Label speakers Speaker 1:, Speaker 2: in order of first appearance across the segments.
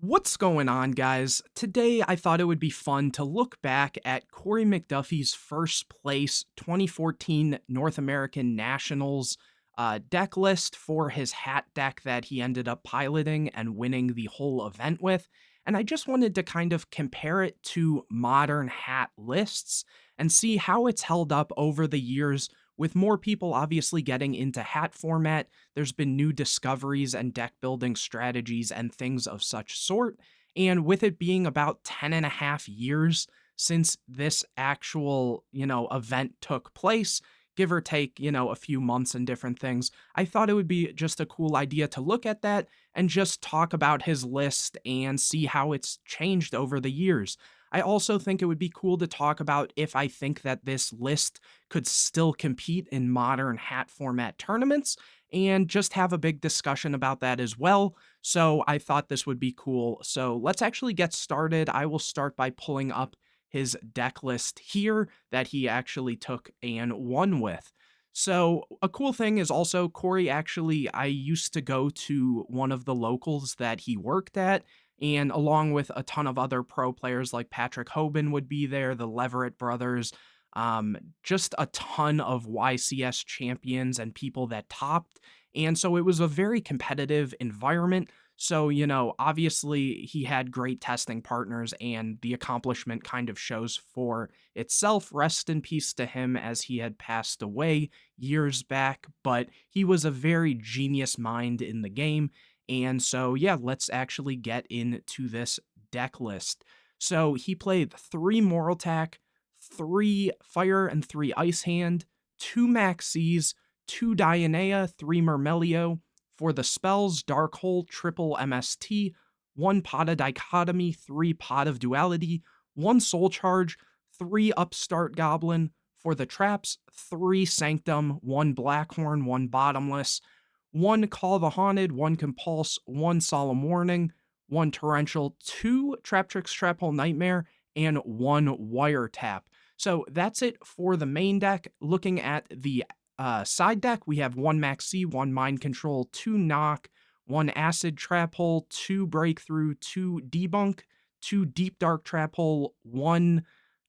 Speaker 1: What's going on, guys? Today, I thought it would be fun to look back at Korey McDuffie's first place 2014 North American Nationals deck list for his hat deck that he ended up piloting and winning the whole event with. And I just wanted to kind of compare it to modern hat lists and see how it's held up over the years, with more people obviously getting into hat format. There's been new discoveries and deck building strategies and things of such sort. And with it being about 10 and a half years since this actual, event took place, give or take, a few months and different things, I thought it would be just a cool idea to look at that and just talk about his list and see how it's changed over the years. I also think it would be cool to talk about if I think that this list could still compete in modern hat format tournaments and just have a big discussion about that as well. So I thought this would be cool. So let's actually get started. I will start by pulling up his deck list here that he actually took and won with. So a cool thing is also Korey actually, I used to go to one of the locals that he worked at, and along with a ton of other pro players like Patrick Hoban would be there, the Leverett brothers, just a ton of YCS champions and people that topped. And so it was a very competitive environment. So, obviously he had great testing partners and the accomplishment kind of shows for itself. Rest in peace to him as he had passed away years back, but he was a very genius mind in the game. And so, yeah, let's actually get into this deck list. So he played 3 Moral Attack, 3 Fire and 3 Ice Hand, 2 Maxis, 2 Dionea, 3 Mermelio. For the spells, Dark Hole, triple MST, 1 Pot of Dichotomy, 3 Pot of Duality, 1 Soul Charge, 3 Upstart Goblin. For the traps, 3 Sanctum, 1 Blackhorn, 1 Bottomless, 1 Call the Haunted, 1 Compulse, 1 Solemn Warning, 1 Torrential, 2 Traptrix Traphole Nightmare, and 1 Wiretap. So that's it for the main deck. Looking at the side deck, we have 1 Maxi, 1 Mind Control, 2 Knock, 1 Acid Trap Hole, 2 Breakthrough, 2 Debunk, 2 Deep Dark Trap Hole, 1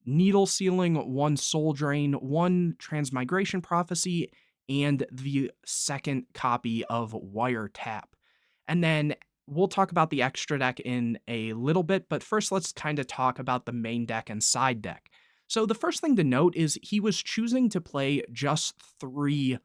Speaker 1: Needle Sealing, 1 Soul Drain, 1 Transmigration Prophecy, and the second copy of Wiretap. And then we'll talk about the extra deck in a little bit, but first let's kind of talk about the main deck and side deck. So the first thing to note is he was choosing to play just 3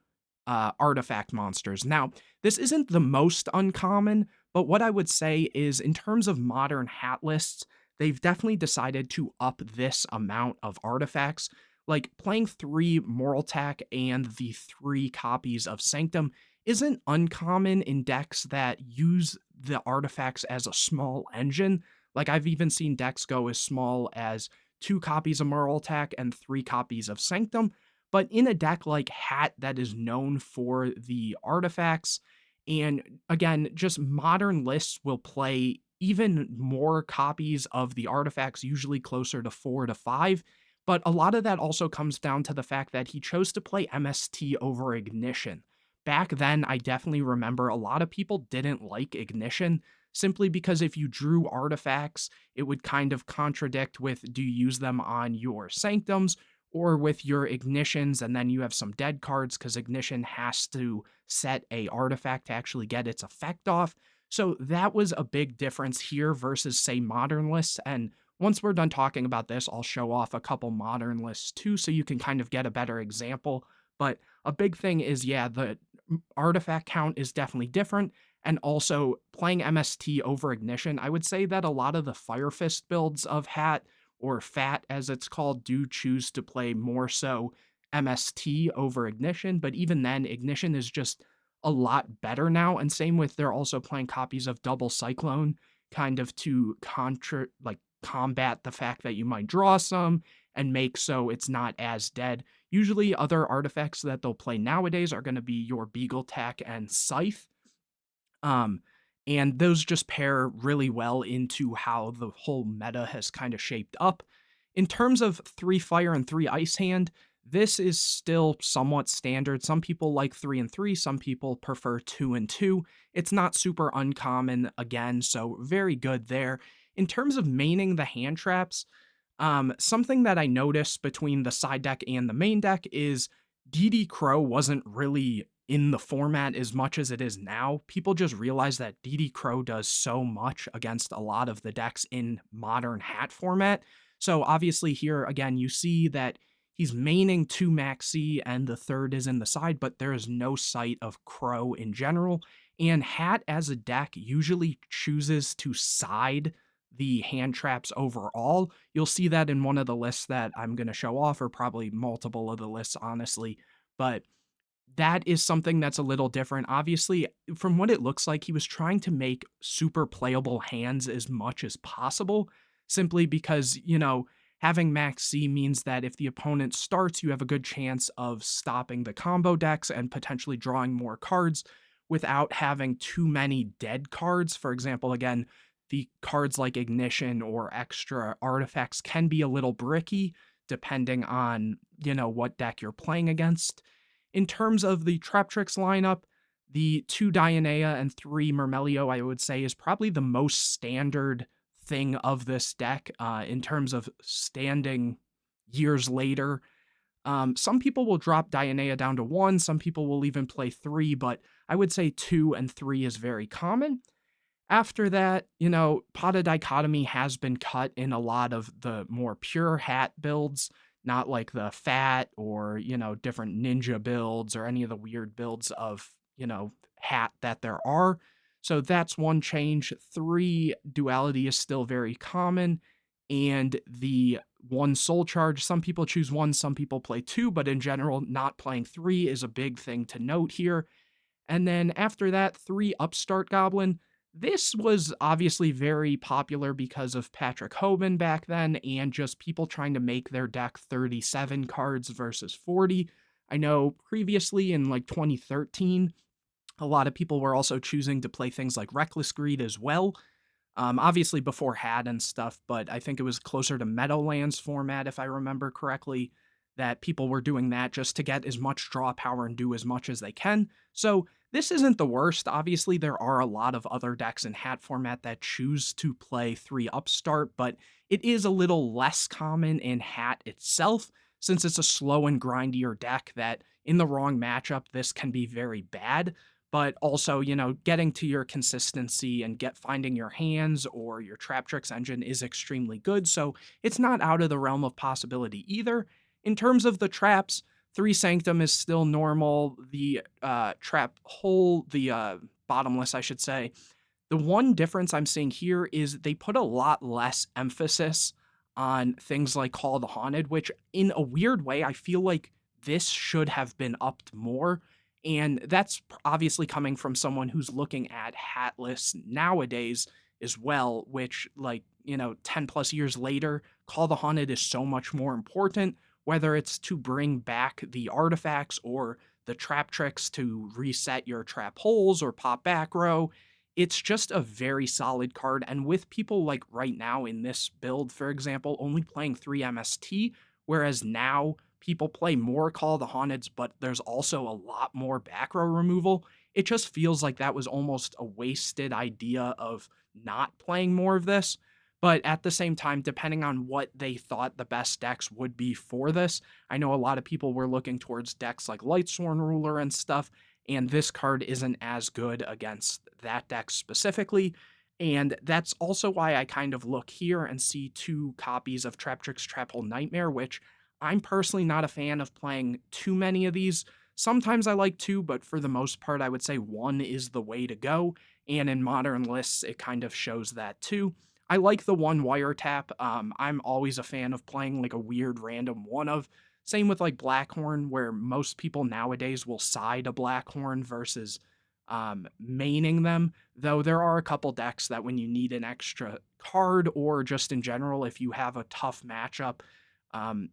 Speaker 1: artifact monsters. Now, this isn't the most uncommon, but what I would say is in terms of modern hat lists, they've definitely decided to up this amount of artifacts. Like playing 3 Moral Attack and the 3 copies of Sanctum isn't uncommon in decks that use the artifacts as a small engine. Like I've even seen decks go as small as 2 copies of Moral Attack and 3 copies of Sanctum. But in a deck like Hat that is known for the artifacts, and again, just modern lists will play even more copies of the artifacts, usually closer to 4 to 5. But a lot of that also comes down to the fact that he chose to play MST over Ignition. Back then, I definitely remember a lot of people didn't like Ignition simply because if you drew artifacts, it would kind of contradict with do you use them on your Sanctums or with your Ignitions, and then you have some dead cards because Ignition has to set a artifact to actually get its effect off. So that was a big difference here versus, say, modern lists. And once we're done talking about this, I'll show off a couple modern lists too, so you can kind of get a better example. But a big thing is, yeah, the artifact count is definitely different. And also playing MST over Ignition, I would say that a lot of the Fire Fist builds of Hat, or FAT as it's called, do choose to play more so MST over Ignition. But even then, Ignition is just a lot better now. And same with, they're also playing copies of Double Cyclone, kind of to combat the fact that you might draw some and make so it's not as dead. Usually other artifacts that they'll play nowadays are going to be your Beagle Tack and Scythe. Um, and those just pair really well into how the whole meta has kind of shaped up. In terms of 3 Fire and 3 Ice Hand, This is still somewhat standard. Some people like 3 and 3, some people prefer 2 and 2. It's not super uncommon again, so very good there. In terms of maining the hand traps, something that I noticed between the side deck and the main deck is DD Crow wasn't really in the format as much as it is now. People just realize that DD Crow does so much against a lot of the decks in modern hat format. So obviously here again you see that he's maining 2 Maxi and the third is in the side, but there is no sight of Crow in general. And Hat as a deck usually chooses to side the hand traps overall. You'll see that in one of the lists that I'm going to show off, or probably multiple of the lists, honestly. But that is something that's a little different. Obviously, from what it looks like, he was trying to make super playable hands as much as possible, simply because, having Max C means that if the opponent starts, you have a good chance of stopping the combo decks and potentially drawing more cards without having too many dead cards. For example, again, the cards like Ignition or extra artifacts can be a little bricky depending on, what deck you're playing against. In terms of the Traptrix lineup, the 2 Dionea and 3 Mermelio, I would say, is probably the most standard thing of this deck in terms of standing years later. Some people will drop Dionea down to 1, some people will even play 3, but I would say 2 and 3 is very common. After that, Pot of Dichotomy has been cut in a lot of the more pure hat builds, not like the fat or, different ninja builds or any of the weird builds of, hat that there are. So that's one change. 3 duality is still very common. And the 1 soul charge, some people choose 1, some people play 2, but in general, not playing 3 is a big thing to note here. And then after that, 3 Upstart Goblin. This was obviously very popular because of Patrick Hoban back then and just people trying to make their deck 37 cards versus 40. I know previously in like 2013, a lot of people were also choosing to play things like Reckless Greed as well. Obviously before Hat and stuff, but I think it was closer to Meadowlands format, if I remember correctly, that people were doing that just to get as much draw power and do as much as they can. So this isn't the worst. Obviously, there are a lot of other decks in Hat format that choose to play 3 Upstart, but it is a little less common in Hat itself, since it's a slow and grindier deck that in the wrong matchup, this can be very bad. But also, getting to your consistency and finding your hands or your Traptrix engine is extremely good. So it's not out of the realm of possibility either. In terms of the traps, 3 Sanctum is still normal. The trap hole, the bottomless, I should say. The one difference I'm seeing here is they put a lot less emphasis on things like Call the Haunted, which in a weird way, I feel like this should have been upped more. And that's obviously coming from someone who's looking at hat lists nowadays as well, which, 10 plus years later, Call the Haunted is so much more important, whether it's to bring back the artifacts or the trap tricks to reset your trap holes or pop back row. It's just a very solid card. And with people like right now in this build, for example, only playing 3 MST, whereas now people play more Call the Haunteds, but there's also a lot more back row removal. It just feels like that was almost a wasted idea of not playing more of this. But at the same time, depending on what they thought the best decks would be for this, I know a lot of people were looking towards decks like Lightsworn Ruler and stuff, and this card isn't as good against that deck specifically. And that's also why I kind of look here and see 2 copies of Traptrix Trap Hole Nightmare, which I'm personally not a fan of playing too many of these. Sometimes I like 2, but for the most part, I would say 1 is the way to go. And in modern lists, it kind of shows that too. I like the 1 wiretap. I'm always a fan of playing like a weird random one of. Same with like Blackhorn, where most people nowadays will side a Blackhorn versus maining them. Though there are a couple decks that when you need an extra card or just in general, if you have a tough matchup,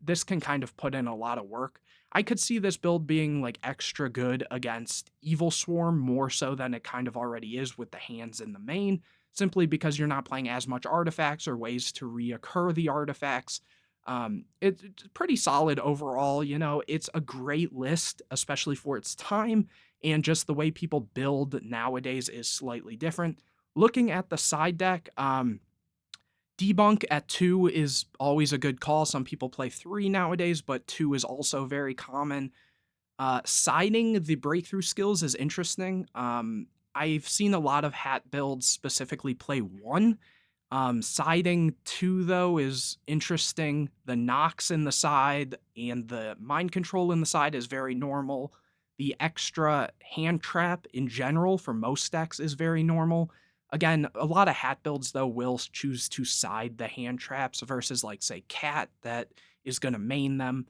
Speaker 1: this can kind of put in a lot of work. I could see this build being like extra good against Evil Swarm more so than it kind of already is with the hands in the main, simply because you're not playing as much artifacts or ways to reoccur the artifacts. It's pretty solid overall. It's a great list, especially for its time, and just the way people build nowadays is slightly different. Looking at the side deck, debunk at 2 is always a good call. Some people play 3 nowadays, but 2 is also very common. Siding the breakthrough skills is interesting. I've seen a lot of hat builds specifically play 1. Siding 2, though, is interesting. The knocks in the side and the mind control in the side is very normal. The extra hand trap in general for most decks is very normal. Again, a lot of hat builds, though, will choose to side the hand traps versus, like, say, Cat that is going to main them.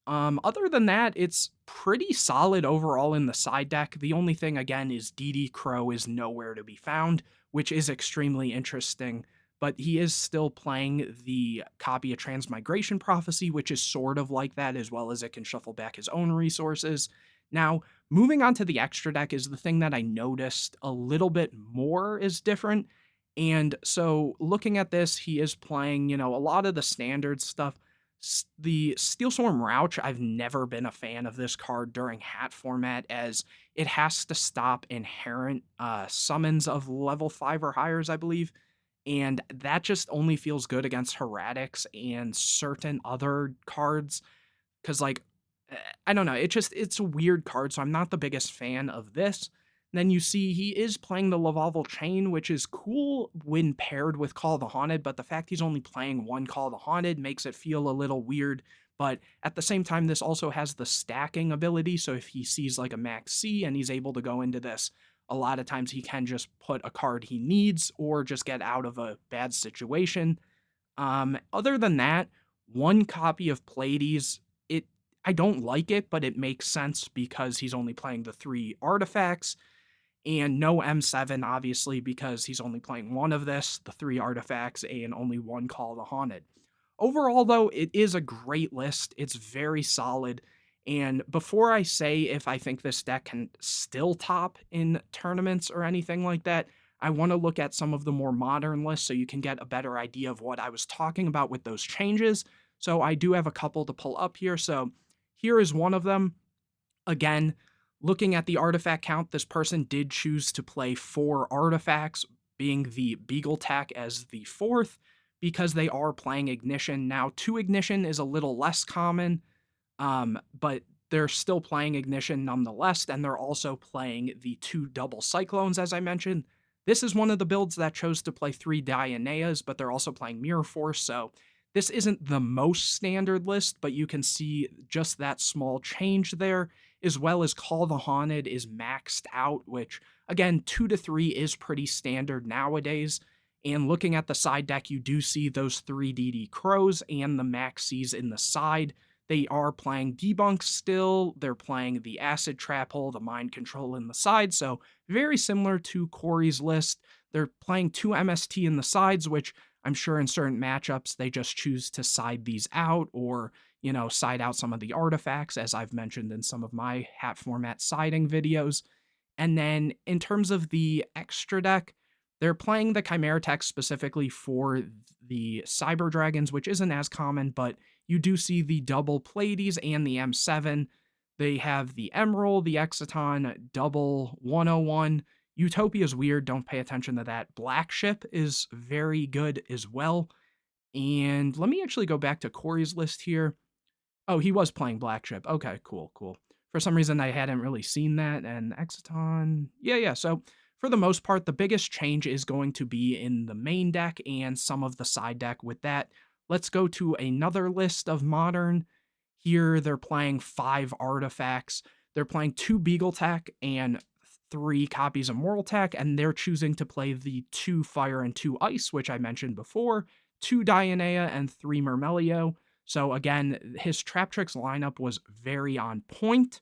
Speaker 1: Other than that, it's pretty solid overall in the side deck. The only thing, again, is DD Crow is nowhere to be found, which is extremely interesting. But he is still playing the copy of Transmigration Prophecy, which is sort of like that, as well as it can shuffle back his own resources. Now, moving on to the extra deck is the thing that I noticed a little bit more is different. And so looking at this, he is playing, a lot of the standard stuff. The Steelstorm Rouch, I've never been a fan of this card during hat format, as it has to stop inherent summons of level 5 or higher, I believe. And that just only feels good against Hieratics and certain other cards. Because, like, I don't know, it's a weird card, so I'm not the biggest fan of this. Then you see he is playing the Lavalval Chain, which is cool when paired with Call of the Haunted, but the fact he's only playing one Call of the Haunted makes it feel a little weird. But at the same time, this also has the stacking ability, so if he sees like a max C and he's able to go into this, a lot of times he can just put a card he needs or just get out of a bad situation. Other than that, one copy of Pleiades, I don't like it, but it makes sense because he's only playing the 3 artifacts, and no M7, obviously, because he's only playing one of this, the 3 artifacts, and only one Call of the Haunted. Overall, though, it is a great list. It's very solid. And before I say if I think this deck can still top in tournaments or anything like that, I want to look at some of the more modern lists so you can get a better idea of what I was talking about with those changes. So I do have a couple to pull up here. So here is one of them. Again, looking at the artifact count, this person did choose to play 4 artifacts, being the Beagle Tack as the 4th, because they are playing Ignition. Now, 2 Ignition is a little less common, but they're still playing Ignition nonetheless, and they're also playing the 2 double Cyclones, as I mentioned. This is one of the builds that chose to play 3 Dianeas, but they're also playing Mirror Force, so this isn't the most standard list, but you can see just that small change there, as well as Call the Haunted is maxed out, which, again, 2 to 3 is pretty standard nowadays. And looking at the side deck, you do see those 3 DD Crows and the Maxis in the side. They are playing Debunk still. They're playing the Acid Trap Hole, the Mind Control in the side, so very similar to Korey's list. They're playing 2 MST in the sides, which I'm sure in certain matchups they just choose to side these out or, side out some of the artifacts, as I've mentioned in some of my hat format siding videos. And then in terms of the extra deck, they're playing the Chimera Tech specifically for the Cyber Dragons, which isn't as common, but you do see the double Pleiades and the M7. They have the Emerald, the Exciton, double 101. Utopia's weird, don't pay attention to that. Black Ship is very good as well. And let me actually go back to Korey's list here. Oh, he was playing Black Ship. Okay, cool. For some reason, I hadn't really seen that. And Exciton, yeah. So for the most part, the biggest change is going to be in the main deck and some of the side deck. With that, let's go to another list of Modern. Here, they're playing 5 artifacts. They're playing 2 Beagle Tech and 3 copies of Moral Tech, and they're choosing to play the 2 Fire and 2 Ice, which I mentioned before, 2 Dianea and 3 Mermelio. So again, his Trap Tricks lineup was very on point.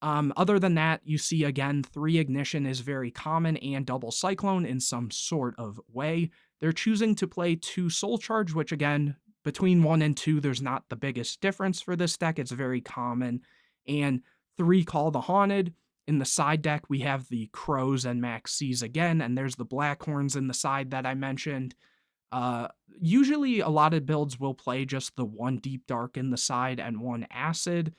Speaker 1: Other than that, you see again, 3 Ignition is very common and double Cyclone in some sort of way. They're choosing to play 2 Soul Charge, which again, between 1 and 2, there's not the biggest difference for this deck. It's very common. And 3 Call the Haunted. In the side deck, we have the Crows and Maxis again, and there's the Blackhorns in the side that I mentioned. Uh, Usually, a lot of builds will play just the one Deep Dark in the side and one Acid,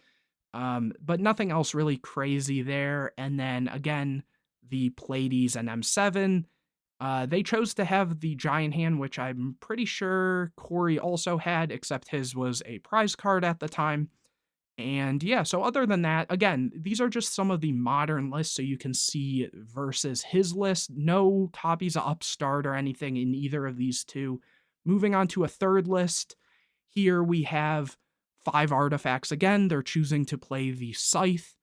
Speaker 1: but nothing else really crazy there. And then again, the Pleiades and M7, they chose to have the Giant Hand, which I'm pretty sure Korey also had, except his was a prize card at the time. And yeah, so other than that, again, these are just some of the modern lists so you can see versus his list. No copies of Upstart or anything in either of these two. Moving on to a third list, here we have 5 artifacts. Again, they're choosing to play the Scythe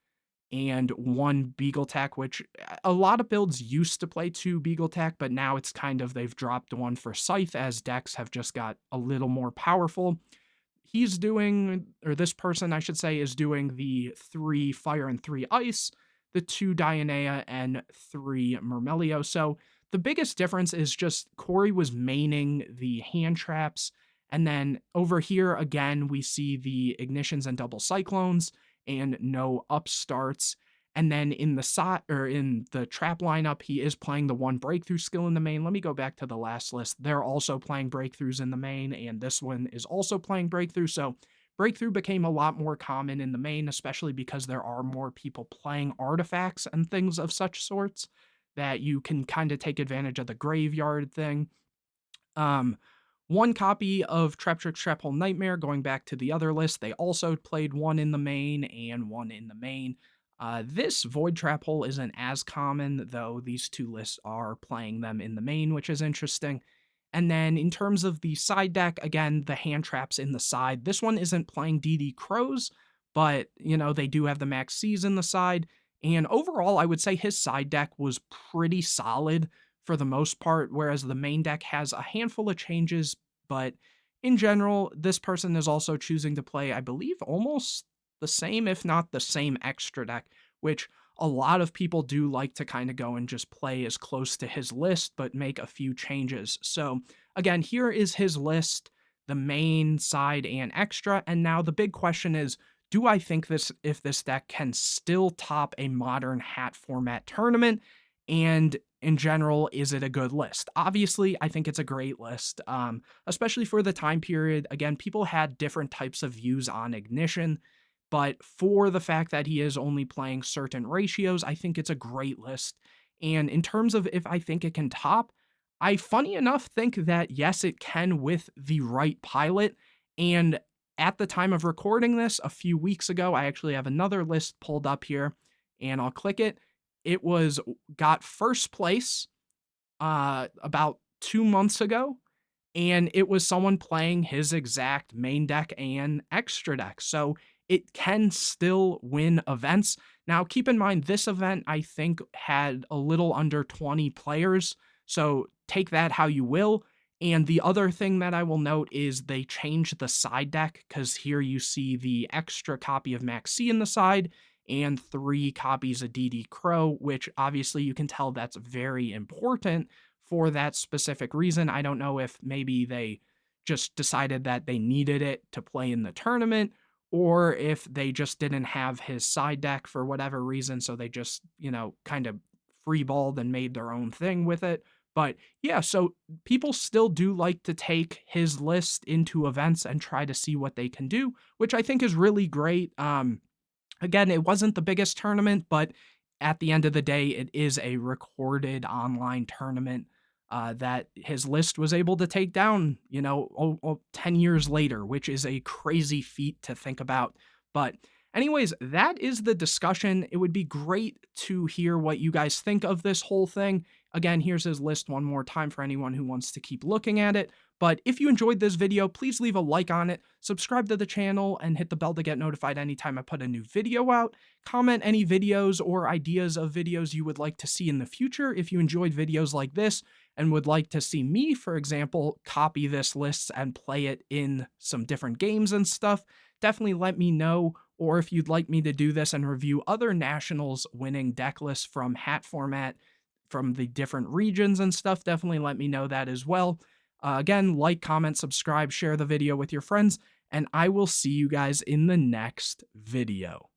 Speaker 1: and 1 Beagle Tack, which a lot of builds used to play 2 Beagle Tack, but now it's kind of they've dropped 1 for Scythe as decks have just got a little more powerful. He's doing, or this person, I should say, is doing the 3 fire and 3 ice, the 2 Dionea, and 3 Mermail. So the biggest difference is just Korey was maining the hand traps. And then over here, again, we see the ignitions and double cyclones and no upstarts. And then in the in the trap lineup, he is playing the 1 breakthrough skill in the main. Let me go back to the last list. They're also playing breakthroughs in the main, and this one is also playing breakthrough. So breakthrough became a lot more common in the main, especially because there are more people playing artifacts and things of such sorts that you can kind of take advantage of the graveyard thing. Um, 1 copy of Trap Trick Trap Hole Nightmare, going back to the other list, they also played 1 in the main and 1 in the main. This Void Trap Hole isn't as common, though these 2 lists are playing them in the main, which is interesting. And then in terms of the side deck, again, the hand traps in the side. This one isn't playing DD Crows, but, you know, they do have the Max C's in the side. And overall, I would say his side deck was pretty solid for the most part, whereas the main deck has a handful of changes, but in general, this person is also choosing to play, I believe, almost the same, if not the same extra deck, which a lot of people do like to kind of go and just play as close to his list, but make a few changes. So again, here is his list, the main, side, and extra. And now the big question is, do I think if this deck can still top a modern hat format tournament? And in general, is it a good list? Obviously, I think it's a great list, especially for the time period. Again, people had different types of views on Ignition, but for the fact that he is only playing certain ratios, I think it's a great list. And in terms of if I think it can top, I funny enough think that yes, it can with the right pilot. And at the time of recording this, a few weeks ago, I actually have another list pulled up here, and I'll click it. It got first place about 2 months ago, and it was someone playing his exact main deck and extra deck. So it can still win events. Now, keep in mind, this event, I think, had a little under 20 players, so take that how you will. And the other thing that I will note is they changed the side deck, because here you see the extra copy of Max C in the side, and 3 copies of DD Crow, which obviously you can tell that's very important for that specific reason. I don't know if maybe they just decided that they needed it to play in the tournament, or if they just didn't have his side deck for whatever reason, so they just, you know, kind of freeballed and made their own thing with it. But yeah, so people still do like to take his list into events and try to see what they can do, which I think is really great. Again, it wasn't the biggest tournament, but at the end of the day, it is a recorded online tournament that his list was able to take down, you know, 10 years later, which is a crazy feat to think about. But anyways, that is the discussion. It would be great to hear what you guys think of this whole thing. Again, here's his list one more time for anyone who wants to keep looking at it. But if you enjoyed this video, please leave a like on it, subscribe to the channel, and hit the bell to get notified anytime I put a new video out. Comment any videos or ideas of videos you would like to see in the future if you enjoyed videos like this and would like to see me, for example, copy this list and play it in some different games and stuff. Definitely let me know. Or if you'd like me to do this and review other nationals winning deck lists from hat format from the different regions and stuff, definitely let me know that as well. Again, like, comment, subscribe, share the video with your friends, and I will see you guys in the next video.